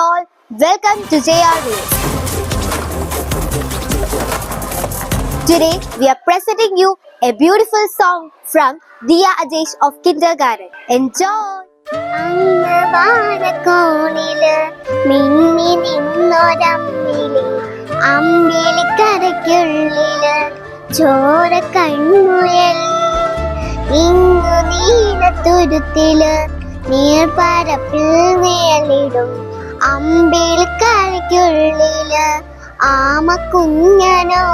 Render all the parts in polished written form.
all, welcome to JR News. Today we are presenting you a beautiful song from Diya Ajesh of Kindergarten. Enjoy! അങ്ങവാനക്കോണില് മിന്നി നിന്നൊരമ്മിളി അമ്പിളിക്കരയ്ക്കുള്ളില് ചോര കൺമുയൽ ഇങ്ങു നീലത്തുരുത്തില് നീർപ്പരപ്പിൽ നിഴലിടും അമ്പിളിക്കരയ്ക്കുള്ളില് ആമക്കുഞ്ഞനോ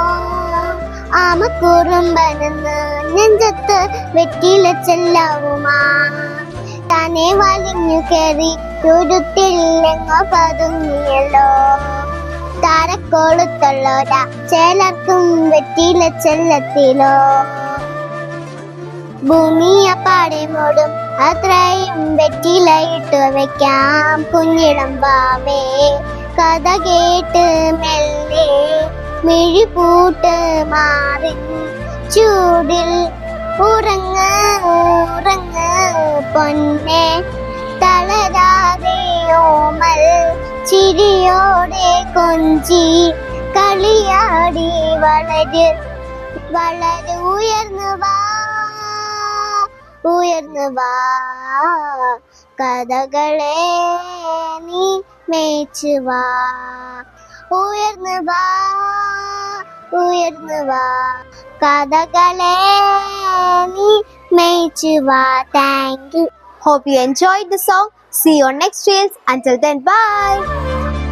ആമക്കുറുമ്പനെന്ന് നെഞ്ചത്ത് വെറ്റില ചെല്ലാവുമാ തന്നെ വലിഞ്ഞു കയറി തുരുത്തില്ലെങ്ങോ പതുങ്ങിയല്ലോ താരക്കോളുത്തുള്ളോരാ ചിലർക്കും വെറ്റില ചെല്ലത്തിലോ ഭൂമിയപ്പാടെ മൂടും അത്രയും വെറ്റിലയിട്ടു വെക്കാം കുഞ്ഞിളം പാവേ കഥ കേട്ട് മെല്ലെ മിഴിപൂട്ട് മാറി ചൂടിൽ ഉറങ്ങ് ഉറങ്ങ് പൊന്നെ തളരാതെ ഓമൽ ചിരിയോടെ കൊഞ്ചി കളിയാടി വളര് വളര് ഉയർന്നു വാ കഥകളെ നീ മേച്ചു വാ ഉയർന്നു വാ കഥകളെ നീ മേച്ചു വാ. Thank you. Hope you enjoyed the song. See you on next reels. Until then, bye.